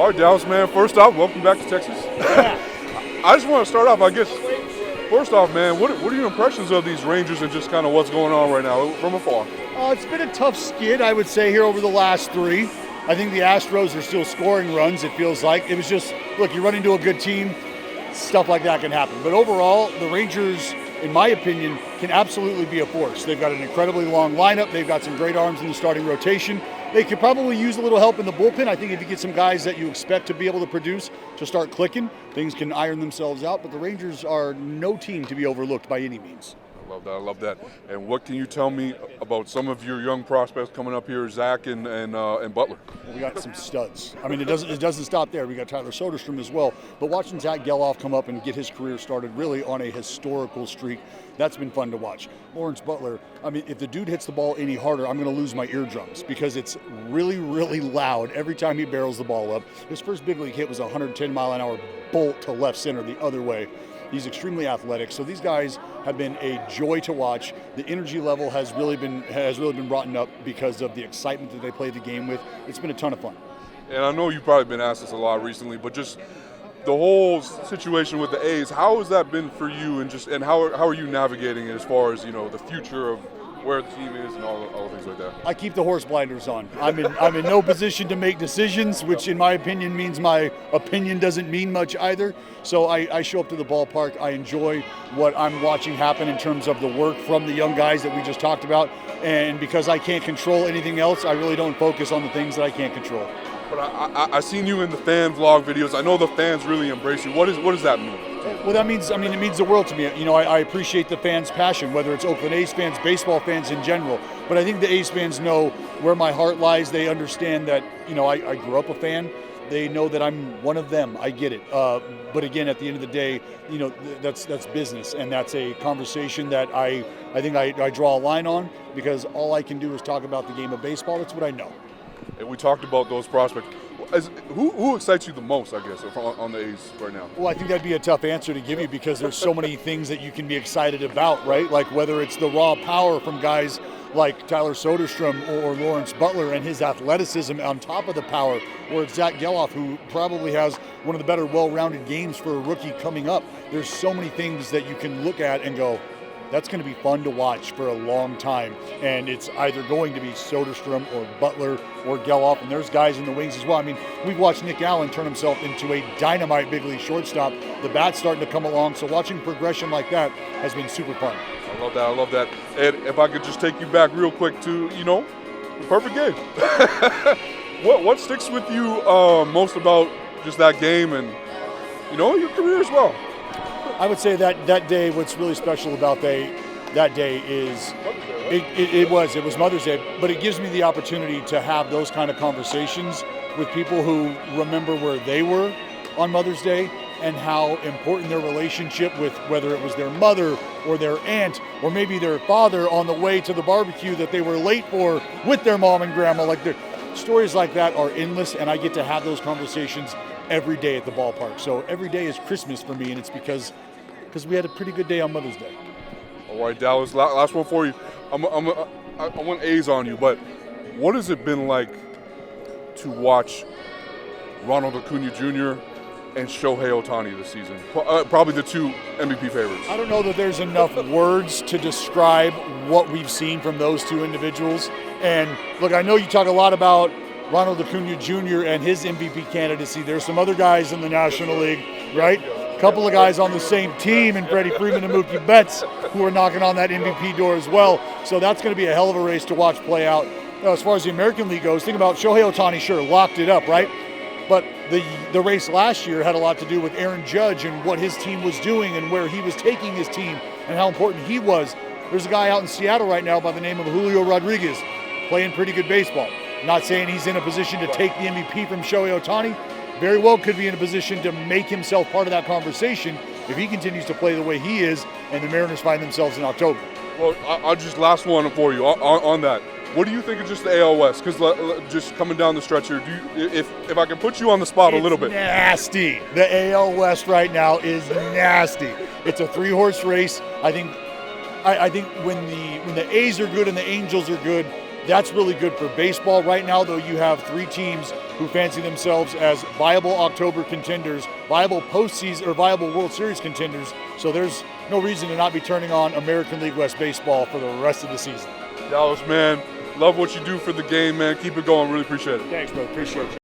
All right, Dallas, man. First off, welcome back to Texas. I just want to start off, I guess, first off, man, what are your impressions of these Rangers and just kind of what's going on right now from afar? It's been a tough skid, I would say, here over the last three. I think the Astros are still scoring runs, it feels like. It was just, look, you run into a good team, stuff like that can happen. But overall, the Rangers, in my opinion, can absolutely be a force. They've got an incredibly long lineup. They've got some great arms in the starting rotation. They could probably use a little help in the bullpen. I think if you get some guys that you expect to be able to produce to start clicking, things can iron themselves out. But the Rangers are no team to be overlooked by any means. I love that. And what can you tell me about some of your young prospects coming up here, Zach and Butler? We got some studs. I mean, it doesn't stop there. We got Tyler Soderstrom as well. But watching Zach Geloff come up and get his career started really on a historical streak, that's been fun to watch. Lawrence Butler, I mean, if the dude hits the ball any harder, I'm going to lose my eardrums because it's really, really loud every time he barrels the ball up. His first big league hit was a 110-mile-an-hour bolt to left center the other way. He's extremely athletic, so these guys have been a joy to watch. The energy level has really been brought up because of the excitement that they play the game with. It's been a ton of fun. And I know you've probably been asked this a lot recently, but just the whole situation with the A's, how has that been for you, and how are you navigating it as far as the future of where the team is and all things like that? I keep the horse blinders on. I'm in no position to make decisions, which in my opinion means my opinion doesn't mean much either. So I show up to the ballpark. I enjoy what I'm watching happen in terms of the work from the young guys that we just talked about. And because I can't control anything else, I really don't focus on the things that I can't control. But I seen you in the fan vlog videos. I know the fans really embrace you. What does that mean? Well, that means, it means the world to me. I appreciate the fans' passion, whether it's Oakland A's fans, baseball fans in general. But I think the A's fans know where my heart lies. They understand that, I grew up a fan. They know that I'm one of them. I get it. But again, at the end of the day, that's business, and that's a conversation that I think I draw a line on because all I can do is talk about the game of baseball. That's what I know. And we talked about those prospects. Who excites you the most, I guess, on the A's right now? Well, I think that'd be a tough answer to give you because there's so many things that you can be excited about, right? Like whether it's the raw power from guys like Tyler Soderstrom or Lawrence Butler and his athleticism on top of the power, or it's Zach Geloff, who probably has one of the better well-rounded games for a rookie coming up. There's so many things that you can look at and go, that's going to be fun to watch for a long time. And it's either going to be Soderstrom or Butler or Geloff, and there's guys in the wings as well. I mean, we've watched Nick Allen turn himself into a dynamite big league shortstop. The bat's starting to come along, so watching progression like that has been super fun. I love that. And if I could just take you back real quick to, the perfect game. What sticks with you most about just that game and, your career as well? I would say that day, what's really special about that day is it was Mother's Day, but it gives me the opportunity to have those kind of conversations with people who remember where they were on Mother's Day and how important their relationship with, whether it was their mother or their aunt or maybe their father on the way to the barbecue that they were late for with their mom and grandma. Like, stories like that are endless, and I get to have those conversations every day at the ballpark. So every day is Christmas for me, and it's because we had a pretty good day on Mother's Day. All right, Dallas, last one for you. I want A's on you, but what has it been like to watch Ronald Acuna Jr. and Shohei Ohtani this season? Probably the two MVP favorites. I don't know that there's enough words to describe what we've seen from those two individuals. And look, I know you talk a lot about Ronald Acuna Jr. and his MVP candidacy. There's some other guys in the National League, right? A couple of guys on the same team, and Freddie Freeman and Mookie Betts, who are knocking on that MVP door as well. So that's going to be a hell of a race to watch play out. As far as the American League goes, think about Shohei Ohtani, sure, locked it up, right? But the race last year had a lot to do with Aaron Judge and what his team was doing and where he was taking his team and how important he was. There's a guy out in Seattle right now by the name of Julio Rodriguez playing pretty good baseball. Not saying he's in a position to take the MVP from Shohei Ohtani. Very well could be in a position to make himself part of that conversation if he continues to play the way he is and the Mariners find themselves in October. Well, I'll just last one for you on that. What do you think of just the AL West? Because just coming down the stretch here, if I can put you on the spot a little bit. Nasty. The AL West right now is nasty. It's a three-horse race. I think when the A's are good and the Angels are good, That's really good for baseball. Right now, though, you have 3 teams who fancy themselves as viable October contenders, viable postseason or viable World Series contenders. So there's no reason to not be turning on American League West baseball for the rest of the season. Dallas, man, love what you do for the game, man. Keep it going. Really appreciate it. Thanks, bro. Appreciate you.